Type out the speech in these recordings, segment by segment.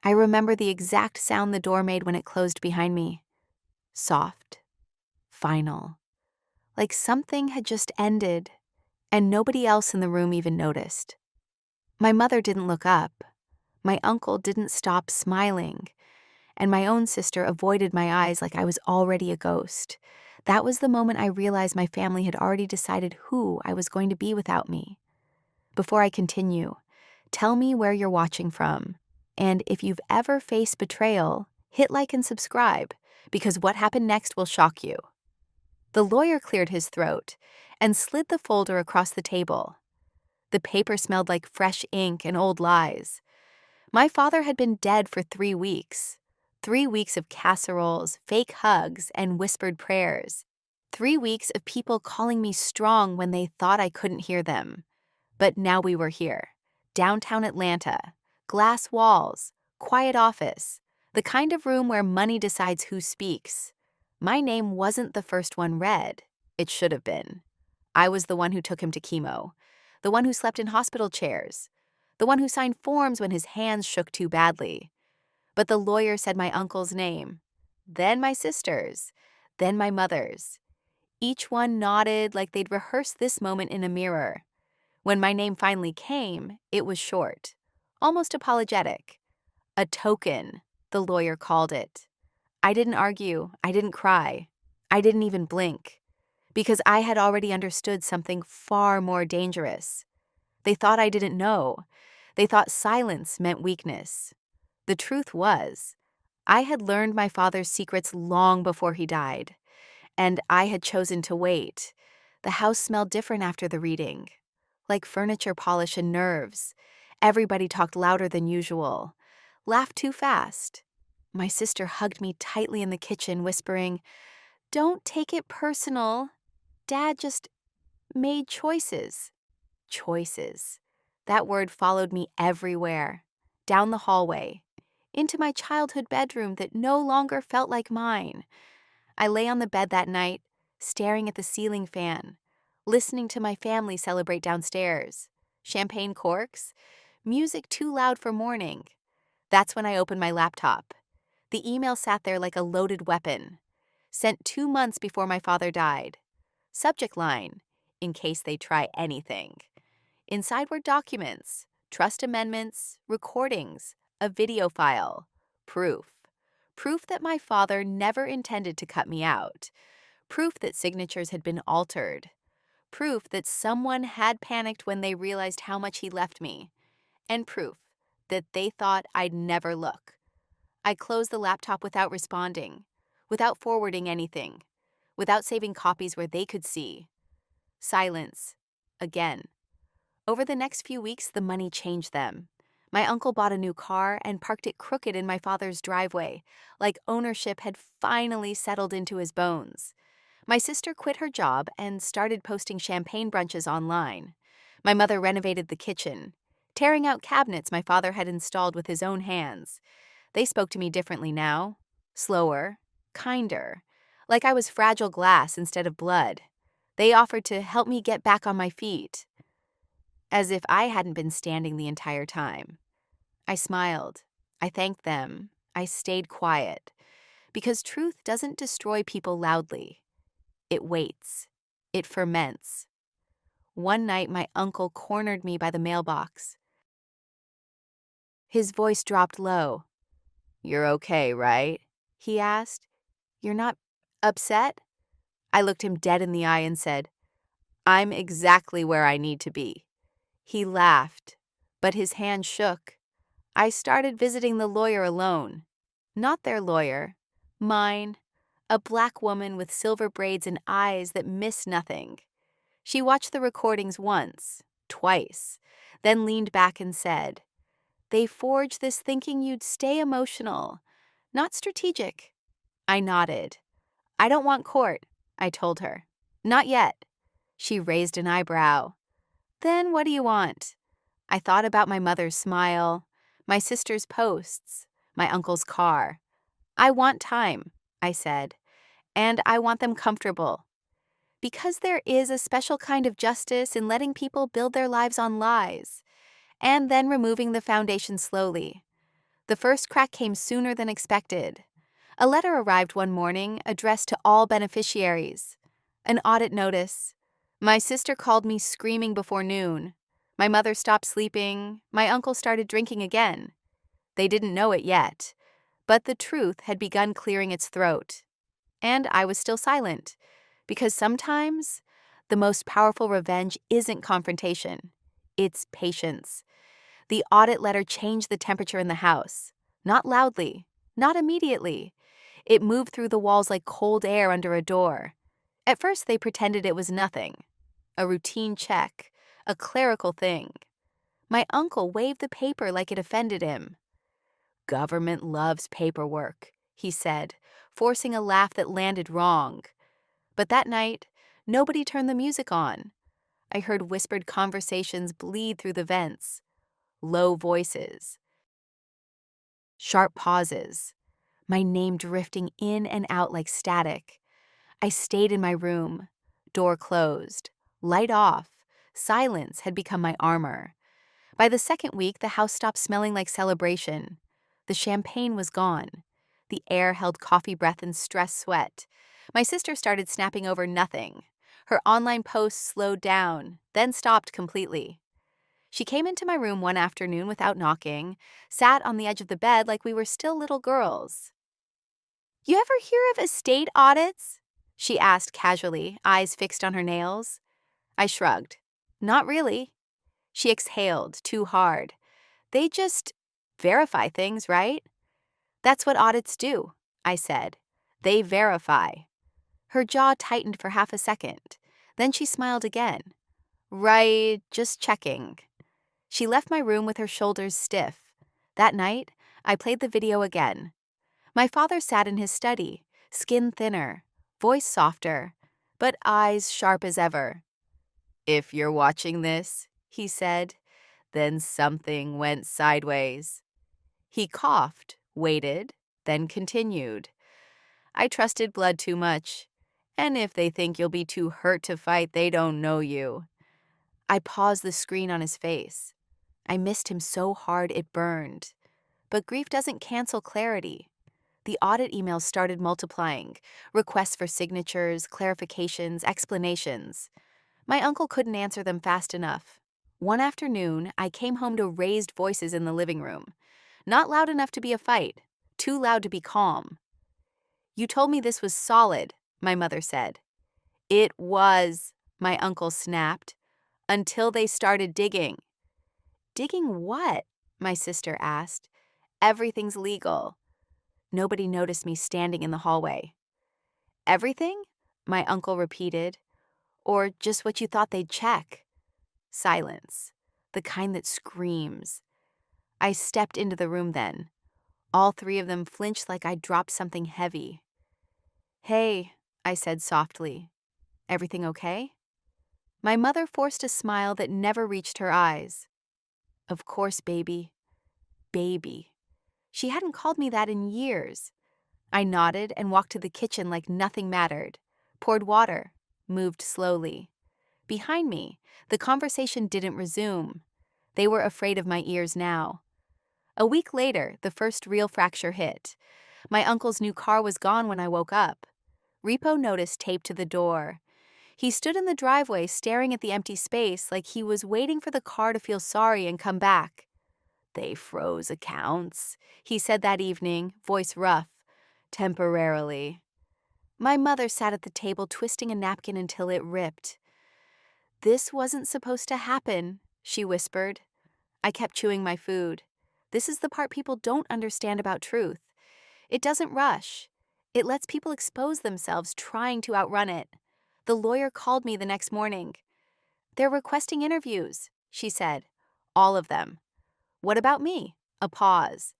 I remember the exact sound the door made when it closed behind me. Soft, final, like something had just ended, and nobody else in the room even noticed. My mother didn't look up. My uncle didn't stop smiling, and my own sister avoided my eyes like I was already a ghost. That was the moment I realized my family had already decided who I was going to be without me. Before I continue, tell me where you're watching from. And if you've ever faced betrayal, hit like and subscribe, because what happened next will shock you. The lawyer cleared his throat and slid the folder across the table. The paper smelled like fresh ink and old lies. My father had been dead for 3 weeks. 3 weeks of casseroles, fake hugs, and whispered prayers. 3 weeks of people calling me strong when they thought I couldn't hear them. But now we were here. Downtown Atlanta. Glass walls. Quiet office. The kind of room where money decides who speaks. My name wasn't the first one read. It should have been. I was the one who took him to chemo. The one who slept in hospital chairs. The one who signed forms when his hands shook too badly. But the lawyer said my uncle's name. Then my sister's. Then my mother's. Each one nodded like they'd rehearsed this moment in a mirror. When my name finally came, it was short, almost apologetic. A token, the lawyer called it. I didn't argue. I didn't cry. I didn't even blink. Because I had already understood something far more dangerous. They thought I didn't know. They thought silence meant weakness. The truth was, I had learned my father's secrets long before he died, and I had chosen to wait. The house smelled different after the reading, like furniture polish and nerves. Everybody talked louder than usual, laughed too fast. My sister hugged me tightly in the kitchen, whispering, "Don't take it personal. Dad just made choices." Choices. That word followed me everywhere, down the hallway, into my childhood bedroom that no longer felt like mine. I lay on the bed that night, staring at the ceiling fan, listening to my family celebrate downstairs. Champagne corks, music too loud for morning. That's when I opened my laptop. The email sat there like a loaded weapon. Sent 2 months before my father died. Subject line, in case they try anything. Inside were documents, trust amendments, recordings, a video file, proof. Proof that my father never intended to cut me out. Proof that signatures had been altered. Proof that someone had panicked when they realized how much he left me. And proof that they thought I'd never look. I closed the laptop without responding, without forwarding anything, without saving copies where they could see. Silence. Again. Over the next few weeks, the money changed them. My uncle bought a new car and parked it crooked in my father's driveway, like ownership had finally settled into his bones. My sister quit her job and started posting champagne brunches online. My mother renovated the kitchen, tearing out cabinets my father had installed with his own hands. They spoke to me differently now, slower, kinder, like I was fragile glass instead of blood. They offered to help me get back on my feet, as if I hadn't been standing the entire time. I smiled. I thanked them. I stayed quiet. Because truth doesn't destroy people loudly. It waits. It ferments. One night, my uncle cornered me by the mailbox. His voice dropped low. "You're okay, right?" he asked. "You're not upset?" I looked him dead in the eye and said, "I'm exactly where I need to be." He laughed, but his hand shook. I started visiting the lawyer alone. Not their lawyer. Mine. A black woman with silver braids and eyes that miss nothing. She watched the recordings once, twice, then leaned back and said, "They forged this thinking you'd stay emotional, not strategic." I nodded. "I don't want court," I told her. "Not yet." She raised an eyebrow. "Then what do you want?" I thought about my mother's smile, my sister's posts, my uncle's car. "I want time," I said, "and I want them comfortable." Because there is a special kind of justice in letting people build their lives on lies, and then removing the foundation slowly. The first crack came sooner than expected. A letter arrived one morning addressed to all beneficiaries. An audit notice. My sister called me screaming before noon. My mother stopped sleeping. My uncle started drinking again. They didn't know it yet, but the truth had begun clearing its throat. And I was still silent, because sometimes the most powerful revenge isn't confrontation. It's patience. The audit letter changed the temperature in the house. Not loudly, not immediately. It moved through the walls like cold air under a door. At first, they pretended it was nothing. A routine check, a clerical thing. My uncle waved the paper like it offended him. "Government loves paperwork," he said, forcing a laugh that landed wrong. But that night, nobody turned the music on. I heard whispered conversations bleed through the vents. Low voices. Sharp pauses. My name drifting in and out like static. I stayed in my room. Door closed. Light off. Silence had become my armor. By the second week, the house stopped smelling like celebration. The champagne was gone. The air held coffee breath and stress sweat. My sister started snapping over nothing. Her online posts slowed down, then stopped completely. She came into my room one afternoon without knocking, sat on the edge of the bed like we were still little girls. "You ever hear of estate audits?" she asked casually, eyes fixed on her nails. I shrugged. "Not really." She exhaled too hard. "They just verify things, right?" "That's what audits do," I said. "They verify." Her jaw tightened for half a second. Then she smiled again. "Right, just checking." She left my room with her shoulders stiff. That night, I played the video again. My father sat in his study, skin thinner, voice softer, but eyes sharp as ever. "If you're watching this," he said, "then something went sideways." He coughed, waited, then continued. "I trusted blood too much. And if they think you'll be too hurt to fight, they don't know you." I paused the screen on his face. I missed him so hard it burned. But grief doesn't cancel clarity. The audit emails started multiplying, requests for signatures, clarifications, explanations. My uncle couldn't answer them fast enough. One afternoon, I came home to raised voices in the living room. Not loud enough to be a fight, too loud to be calm. "You told me this was solid," my mother said. "It was," my uncle snapped, "until they started digging." "Digging what?" my sister asked. "Everything's legal." Nobody noticed me standing in the hallway. "Everything?" my uncle repeated. "Or just what you thought they'd check?" Silence. The kind that screams. I stepped into the room then. All three of them flinched like I'd dropped something heavy. "Hey," I said softly. "Everything okay?" My mother forced a smile that never reached her eyes. "Of course, baby." Baby. She hadn't called me that in years. I nodded and walked to the kitchen like nothing mattered, poured water, moved slowly. Behind me, the conversation didn't resume. They were afraid of my ears now. A week later, the first real fracture hit. My uncle's new car was gone when I woke up. Repo notice taped to the door. He stood in the driveway staring at the empty space like he was waiting for the car to feel sorry and come back. "They froze accounts," he said that evening, voice rough. "Temporarily." My mother sat at the table twisting a napkin until it ripped. "This wasn't supposed to happen," she whispered. I kept chewing my food. This is the part people don't understand about truth. It doesn't rush. It lets people expose themselves trying to outrun it. The lawyer called me the next morning. "They're requesting interviews," she said. "All of them." "What about me?" A pause.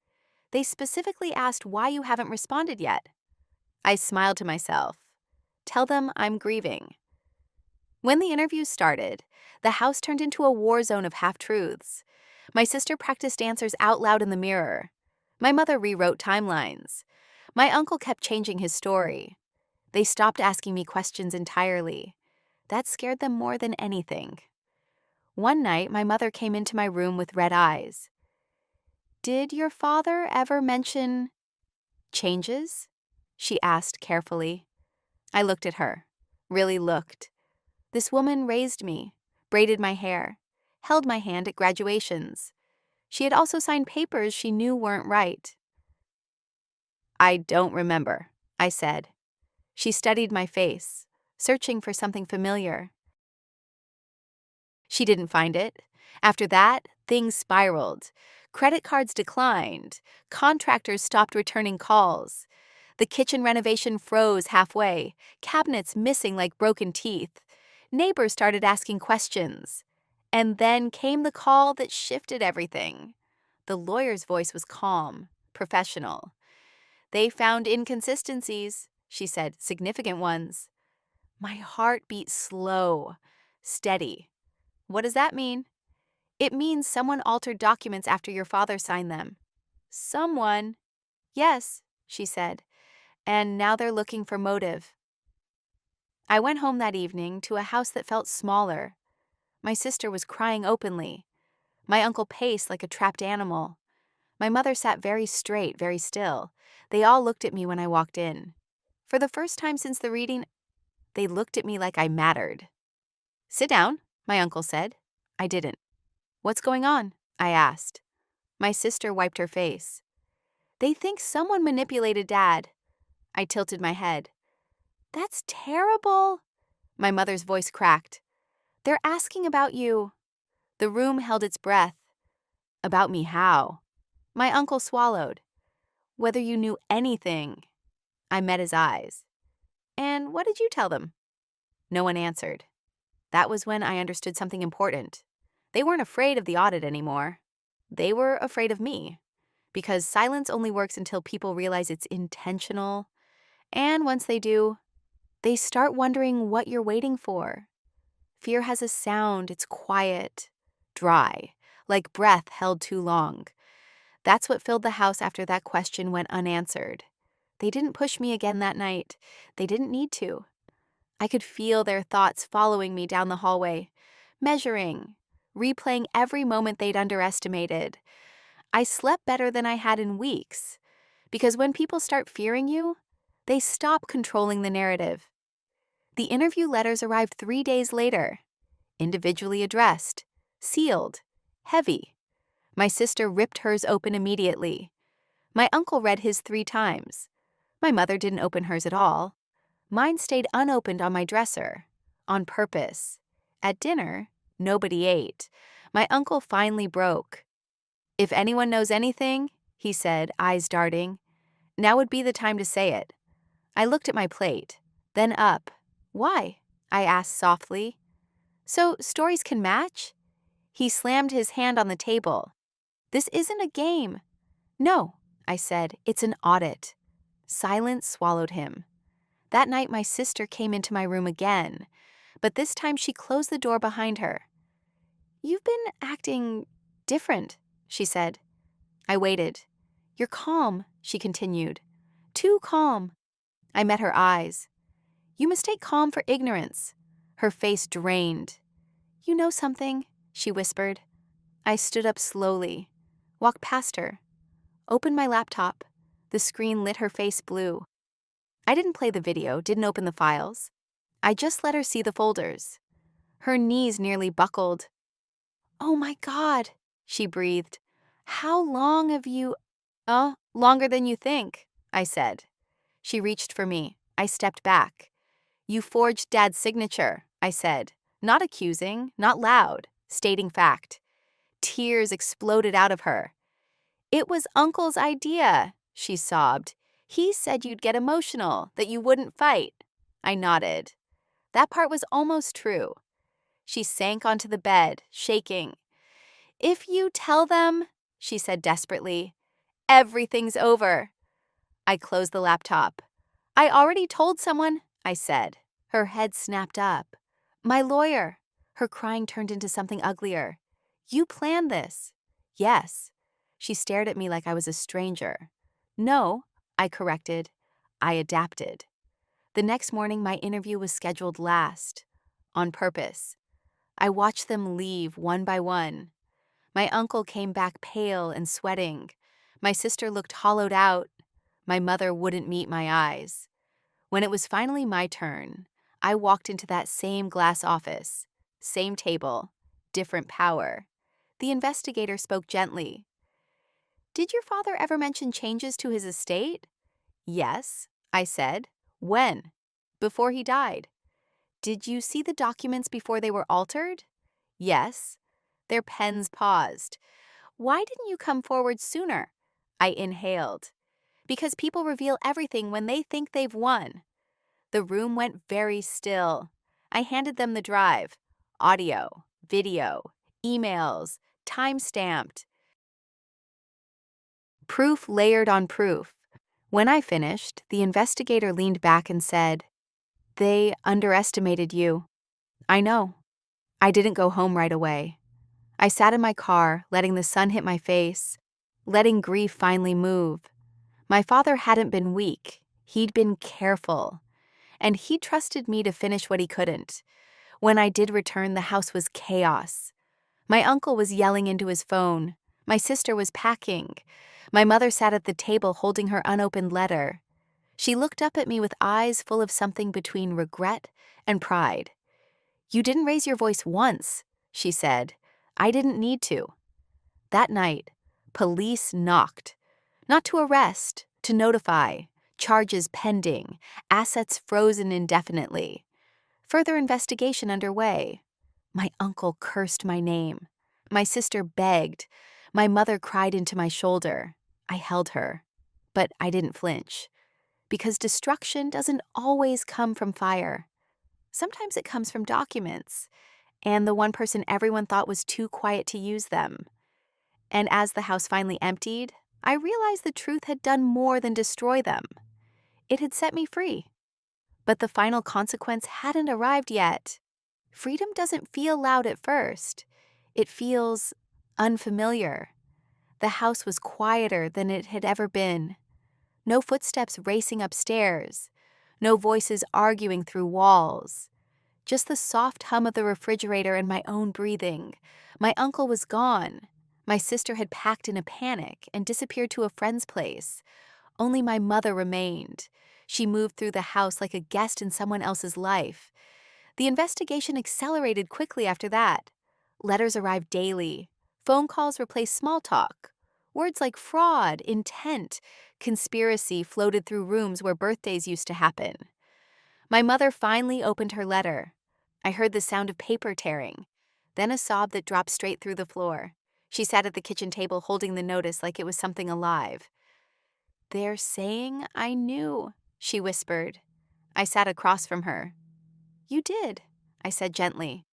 "They specifically asked why you haven't responded yet." I smiled to myself. "Tell them I'm grieving." When the interviews started, the house turned into a war zone of half-truths. My sister practiced answers out loud in the mirror. My mother rewrote timelines. My uncle kept changing his story. They stopped asking me questions entirely. That scared them more than anything. One night, my mother came into my room with red eyes. Did your father ever mention changes? She asked carefully. I looked at her, really looked. This woman raised me, braided my hair, held my hand at graduations. She had also signed papers she knew weren't right. I don't remember, I said. She studied my face, searching for something familiar. She didn't find it. After that, things spiraled. Credit cards declined. Contractors stopped returning calls. The kitchen renovation froze halfway, cabinets missing like broken teeth. Neighbors started asking questions. And then came the call that shifted everything. The lawyer's voice was calm, professional. They found inconsistencies, she said, significant ones. My heart beat slow, steady. What does that mean? It means someone altered documents after your father signed them. Someone? Yes, she said. And now they're looking for motive. I went home that evening to a house that felt smaller. My sister was crying openly. My uncle paced like a trapped animal. My mother sat very straight, very still. They all looked at me when I walked in. For the first time since the reading, they looked at me like I mattered. Sit down, my uncle said. I didn't. What's going on? I asked. My sister wiped her face. They think someone manipulated Dad. I tilted my head. That's terrible. My mother's voice cracked. They're asking about you. The room held its breath. About me how? My uncle swallowed. Whether you knew anything. I met his eyes. And what did you tell them? No one answered. That was when I understood something important. They weren't afraid of the audit anymore. They were afraid of me. Because silence only works until people realize it's intentional. And once they do, they start wondering what you're waiting for. Fear has a sound, it's quiet, dry, like breath held too long. That's what filled the house after that question went unanswered. They didn't push me again that night. They didn't need to. I could feel their thoughts following me down the hallway, measuring, replaying every moment they'd underestimated. I slept better than I had in weeks, because when people start fearing you, they stop controlling the narrative. The interview letters arrived 3 days later, individually addressed, sealed, heavy. My sister ripped hers open immediately. My uncle read his 3 times. My mother didn't open hers at all. Mine stayed unopened on my dresser, on purpose. At dinner, nobody ate. My uncle finally broke. If anyone knows anything, he said, eyes darting, now would be the time to say it. I looked at my plate, then up. Why? I asked softly. So stories can match? He slammed his hand on the table. This isn't a game. No, I said, it's an audit. Silence swallowed him. That night my sister came into my room again, but this time she closed the door behind her. You've been acting different, she said. I waited. You're calm, she continued. Too calm. I met her eyes. You mistake calm for ignorance. Her face drained. You know something, she whispered. I stood up slowly, walked past her, opened my laptop. The screen lit her face blue. I didn't play the video, didn't open the files. I just let her see the folders. Her knees nearly buckled. Oh my God, she breathed. How long have you... longer than you think, I said. She reached for me. I stepped back. You forged Dad's signature, I said. Not accusing, not loud, stating fact. Tears exploded out of her. It was Uncle's idea, she sobbed. He said you'd get emotional, that you wouldn't fight. I nodded. That part was almost true. She sank onto the bed, shaking. If you tell them, she said desperately, everything's over. I closed the laptop. I already told someone, I said. Her head snapped up. My lawyer. Her crying turned into something uglier. You planned this. Yes. She stared at me like I was a stranger. No, I corrected. I adapted. The next morning, my interview was scheduled last. On purpose. I watched them leave one by one. My uncle came back pale and sweating. My sister looked hollowed out. My mother wouldn't meet my eyes. When it was finally my turn, I walked into that same glass office, same table, different power. The investigator spoke gently. "Did your father ever mention changes to his estate?" "Yes," I said. "When?" "Before he died." "Did you see the documents before they were altered?" "Yes." Their pens paused. "Why didn't you come forward sooner?" I inhaled. "Because people reveal everything when they think they've won." The room went very still. I handed them the drive. Audio, video, emails, time-stamped. Proof layered on proof. When I finished, the investigator leaned back and said, "They underestimated you." "I know." I didn't go home right away. I sat in my car, letting the sun hit my face, letting grief finally move. My father hadn't been weak. He'd been careful. And he trusted me to finish what he couldn't. When I did return, the house was chaos. My uncle was yelling into his phone. My sister was packing. My mother sat at the table holding her unopened letter. She looked up at me with eyes full of something between regret and pride. "You didn't raise your voice once," she said. "I didn't need to." That night, police knocked. Not to arrest, to notify. Charges pending. Assets frozen indefinitely. Further investigation underway. My uncle cursed my name. My sister begged. My mother cried into my shoulder. I held her. But I didn't flinch. Because destruction doesn't always come from fire. Sometimes it comes from documents, and the one person everyone thought was too quiet to use them. And as the house finally emptied, I realized the truth had done more than destroy them. It had set me free. But the final consequence hadn't arrived yet. Freedom doesn't feel loud at first. It feels unfamiliar. The house was quieter than it had ever been. No footsteps racing upstairs. No voices arguing through walls. Just the soft hum of the refrigerator and my own breathing. My uncle was gone. My sister had packed in a panic and disappeared to a friend's place. Only my mother remained. She moved through the house like a guest in someone else's life. The investigation accelerated quickly after that. Letters arrived daily. Phone calls replaced small talk. Words like fraud, intent, conspiracy floated through rooms where birthdays used to happen. My mother finally opened her letter. I heard the sound of paper tearing, then a sob that dropped straight through the floor. She sat at the kitchen table holding the notice like it was something alive. "They're saying I knew," she whispered. I sat across from her. "You did," I said gently.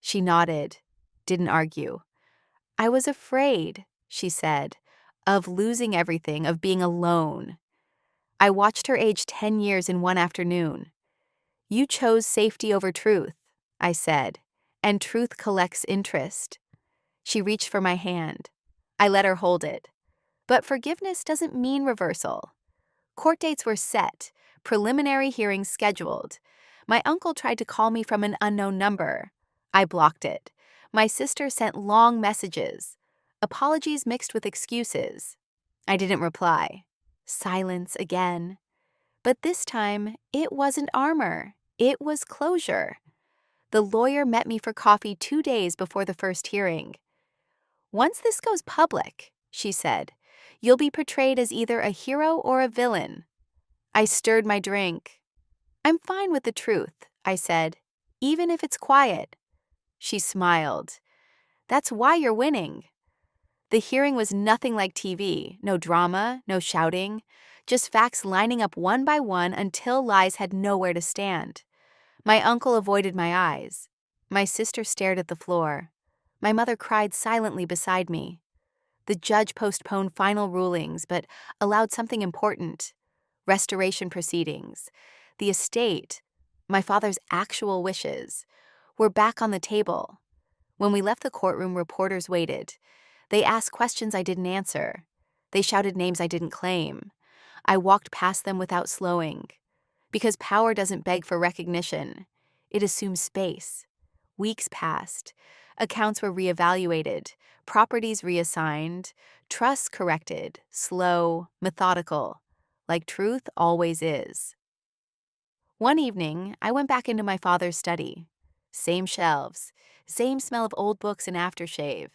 She nodded, didn't argue. "I was afraid," she said, "of losing everything, of being alone." I watched her age 10 years in one afternoon. "You chose safety over truth," I said, "and truth collects interest." She reached for my hand. I let her hold it. But forgiveness doesn't mean reversal. Court dates were set, preliminary hearings scheduled. My uncle tried to call me from an unknown number. I blocked it. My sister sent long messages, apologies mixed with excuses. I didn't reply. Silence again. But this time, it wasn't armor. It was closure. The lawyer met me for coffee 2 days before the first hearing. "Once this goes public," she said, "you'll be portrayed as either a hero or a villain." I stirred my drink. "I'm fine with the truth," I said, "even if it's quiet." She smiled. "That's why you're winning." The hearing was nothing like TV, no drama, no shouting, just facts lining up one by one until lies had nowhere to stand. My uncle avoided my eyes. My sister stared at the floor. My mother cried silently beside me. The judge postponed final rulings, but allowed something important: restoration proceedings. The estate, my father's actual wishes, were back on the table. When we left the courtroom, reporters waited. They asked questions I didn't answer. They shouted names I didn't claim. I walked past them without slowing. Because power doesn't beg for recognition. It assumes space. Weeks passed. Accounts were reevaluated, properties reassigned, trusts corrected, slow, methodical, like truth always is. One evening, I went back into my father's study. Same shelves, same smell of old books and aftershave.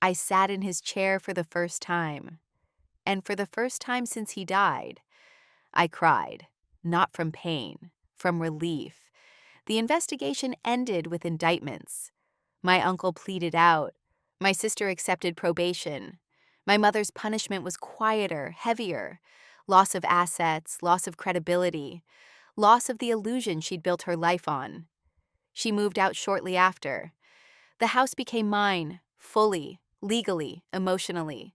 I sat in his chair for the first time. And for the first time since he died, I cried, not from pain, from relief. The investigation ended with indictments. My uncle pleaded out. My sister accepted probation. My mother's punishment was quieter, heavier. Loss of assets, loss of credibility, loss of the illusion she'd built her life on. She moved out shortly after. The house became mine, fully, legally, emotionally.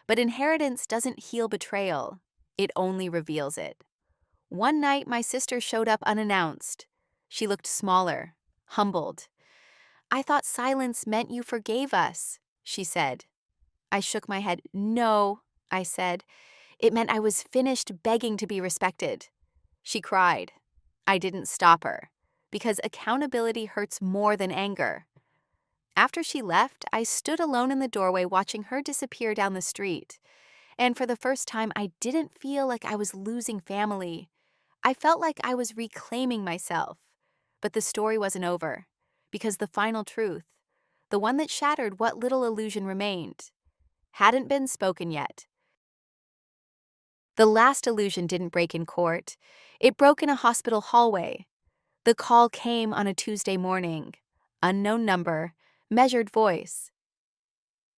But inheritance doesn't heal betrayal. It only reveals it. One night, my sister showed up unannounced. She looked smaller, humbled. "I thought silence meant you forgave us," she said. I shook my head. "No," I said. "It meant I was finished begging to be respected." She cried. I didn't stop her, because accountability hurts more than anger. After she left, I stood alone in the doorway watching her disappear down the street. And for the first time, I didn't feel like I was losing family. I felt like I was reclaiming myself. But the story wasn't over, because the final truth, the one that shattered what little illusion remained, hadn't been spoken yet. The last illusion didn't break in court. It broke in a hospital hallway. The call came on a Tuesday morning. Unknown number, measured voice.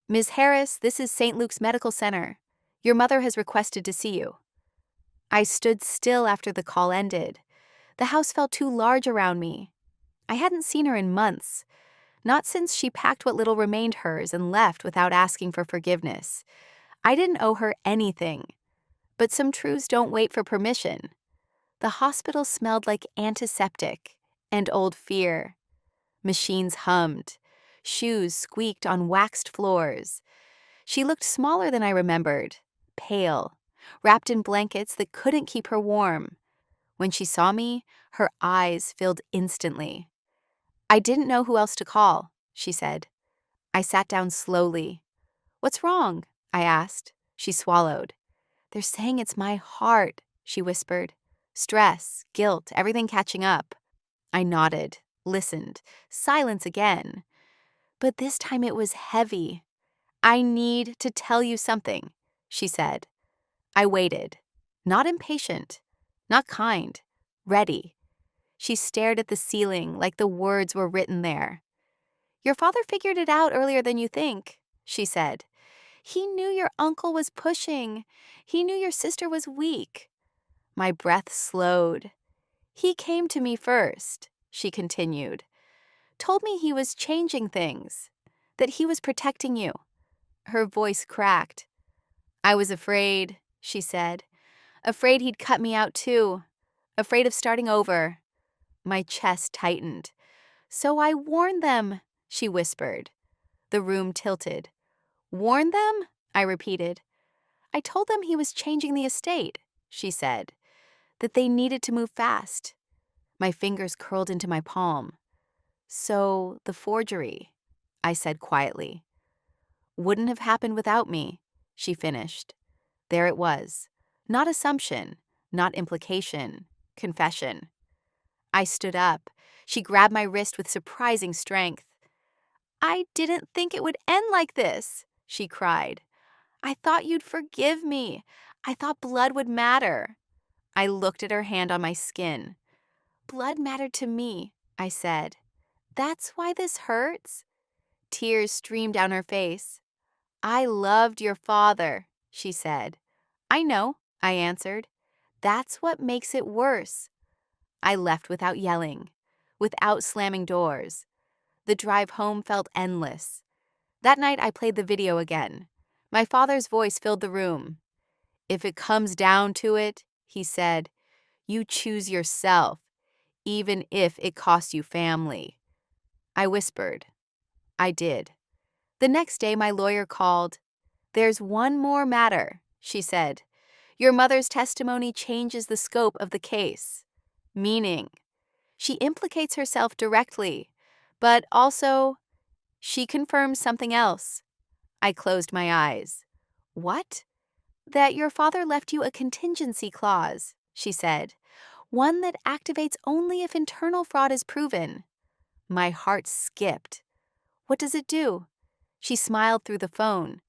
"Ms. Harris, this is St. Luke's Medical Center. Your mother has requested to see you." I stood still after the call ended. The house felt too large around me. I hadn't seen her in months, not since she packed what little remained hers and left without asking for forgiveness. I didn't owe her anything, but some truths don't wait for permission. The hospital smelled like antiseptic and old fear. Machines hummed. Shoes squeaked on waxed floors. She looked smaller than I remembered, pale, wrapped in blankets that couldn't keep her warm. When she saw me, her eyes filled instantly. "I didn't know who else to call," she said. I sat down slowly. "What's wrong?" I asked. She swallowed. "They're saying it's my heart," she whispered. "Stress, guilt, everything catching up." I nodded, listened. Silence again. But this time it was heavy. "I need to tell you something," she said. I waited. Not impatient, not kind, ready. She stared at the ceiling like the words were written there. "Your father figured it out earlier than you think," she said. "He knew your uncle was pushing. He knew your sister was weak." My breath slowed. "He came to me first," she continued. "Told me he was changing things, that he was protecting you." Her voice cracked. "I was afraid," she said. "Afraid he'd cut me out too. Afraid of starting over." My chest tightened. "So I warned them," she whispered. The room tilted. "Warned them?" I repeated. "I told them he was changing the estate," she said. "That they needed to move fast." My fingers curled into my palm. "So, the forgery," I said quietly. "Wouldn't have happened without me," she finished. There it was. Not assumption, not implication, confession. I stood up. She grabbed my wrist with surprising strength. "I didn't think it would end like this," she cried. "I thought you'd forgive me. I thought blood would matter." I looked at her hand on my skin. "Blood mattered to me," I said. "That's why this hurts?" Tears streamed down her face. "I loved your father," she said. "I know," I answered. "That's what makes it worse." I left without yelling, without slamming doors. The drive home felt endless. That night I played the video again. My father's voice filled the room. "If it comes down to it," he said, "you choose yourself, even if it costs you family." I whispered. I did. The next day my lawyer called. "There's one more matter," she said. "Your mother's testimony changes the scope of the case." Meaning, she implicates herself directly, but also, She confirmed something else. I closed my eyes. What? That your father left you a contingency clause, she said. One that activates only if internal fraud is proven. My heart skipped. What does it do? She smiled through the phone.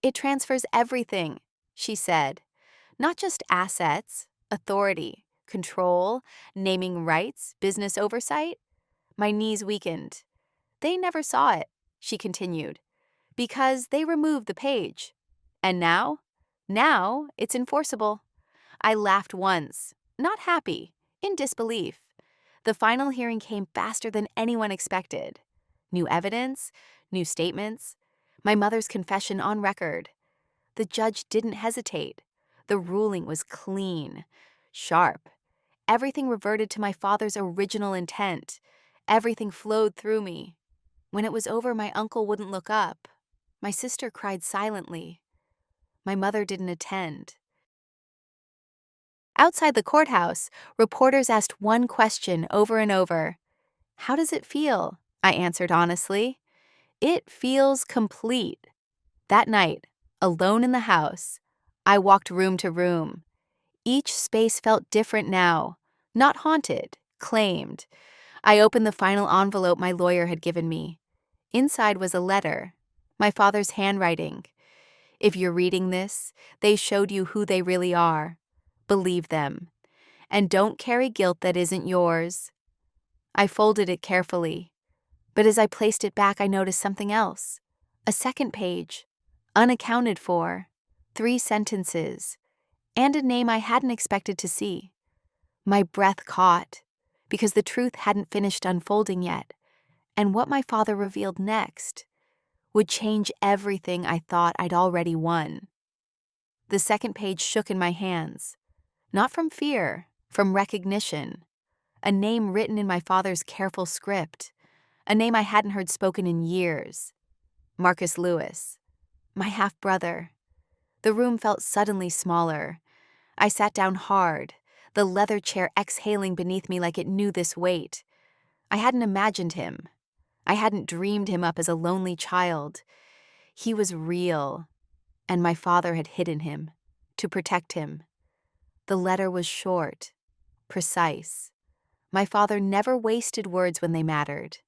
It transfers everything, she said. Not just assets, authority, control, naming rights, business oversight. My knees weakened. They never saw it, she continued, because they removed the page. And now? Now it's enforceable. I laughed once, not happy, in disbelief. The final hearing came faster than anyone expected. New evidence, new statements, my mother's confession on record. The judge didn't hesitate. The ruling was clean, sharp. Everything reverted to my father's original intent. Everything flowed through me. When it was over, my uncle wouldn't look up. My sister cried silently. My mother didn't attend. Outside the courthouse, reporters asked one question over and over. How does it feel? I answered honestly. It feels complete. That night, alone in the house, I walked room to room. Each space felt different now, not haunted, claimed. I opened the final envelope my lawyer had given me. Inside was a letter, my father's handwriting. If you're reading this, they showed you who they really are. Believe them. And don't carry guilt that isn't yours. I folded it carefully, but as I placed it back, I noticed something else. A second page, unaccounted for, 3 sentences, and a name I hadn't expected to see. My breath caught, because the truth hadn't finished unfolding yet, and what my father revealed next would change everything I thought I'd already won. The second page shook in my hands, not from fear, from recognition. A name written in my father's careful script, a name I hadn't heard spoken in years. Marcus Lewis, my half-brother. The room felt suddenly smaller. I sat down hard, the leather chair exhaling beneath me like it knew this weight. I hadn't imagined him. I hadn't dreamed him up as a lonely child. He was real, and my father had hidden him, to protect him. The letter was short, precise. My father never wasted words when they mattered.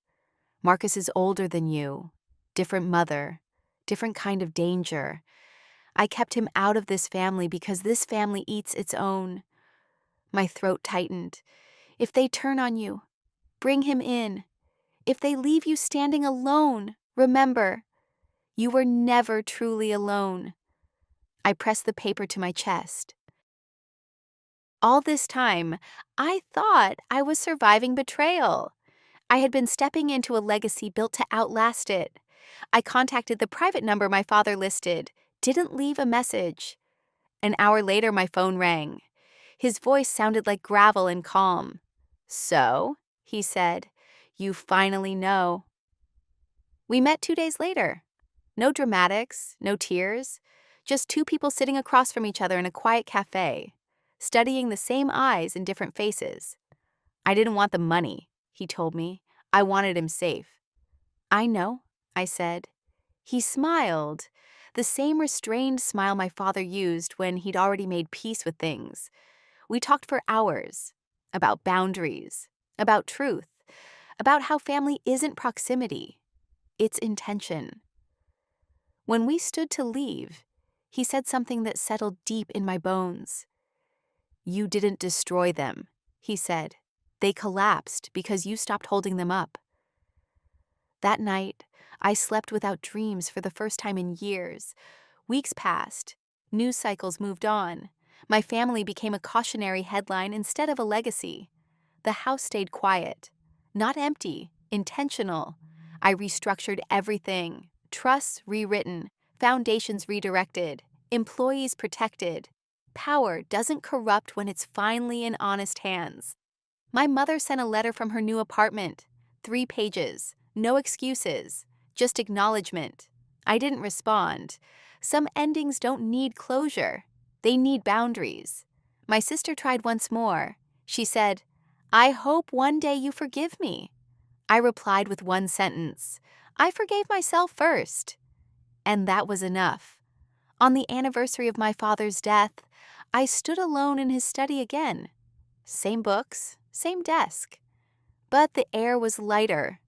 Marcus is older than you, different mother, different kind of danger. I kept him out of this family because this family eats its own. My throat tightened. If they turn on you, bring him in. If they leave you standing alone, remember, you were never truly alone. I pressed the paper to my chest. All this time, I thought I was surviving betrayal. I had been stepping into a legacy built to outlast it. I contacted the private number my father listed, didn't leave a message. An hour later, my phone rang. His voice sounded like gravel and calm. So, he said, you finally know. We met 2 days later. No dramatics, no tears, just 2 people sitting across from each other in a quiet cafe, studying the same eyes in different faces. I didn't want the money, he told me. I wanted him safe. I know, I said. He smiled, the same restrained smile my father used when he'd already made peace with things. We talked for hours, about boundaries, about truth, about how family isn't proximity, it's intention. When we stood to leave, he said something that settled deep in my bones. You didn't destroy them, he said. They collapsed because you stopped holding them up. That night, I slept without dreams for the first time in years. Weeks passed. News cycles moved on. My family became a cautionary headline instead of a legacy. The house stayed quiet. Not empty, intentional. I restructured everything. Trusts rewritten. Foundations redirected. Employees protected. Power doesn't corrupt when it's finally in honest hands. My mother sent a letter from her new apartment. 3 pages. No excuses. Just acknowledgement. I didn't respond. Some endings don't need closure. They need boundaries. My sister tried once more. She said, I hope one day you forgive me. I replied with one sentence. I forgave myself first, and that was enough. On the anniversary of my father's death, I stood alone in his study again. Same books, same desk. But the air was lighter.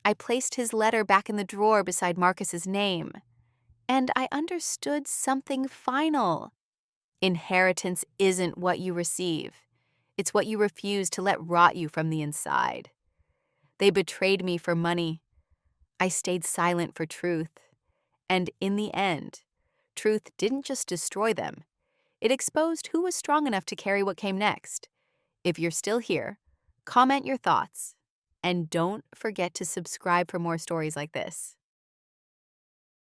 I placed his letter back in the drawer beside Marcus's name. And I understood something final. Inheritance isn't what you receive. It's what you refuse to let rot you from the inside. They betrayed me for money. I stayed silent for truth. And in the end, truth didn't just destroy them. It exposed who was strong enough to carry what came next. If you're still here, comment your thoughts. And don't forget to subscribe for more stories like this.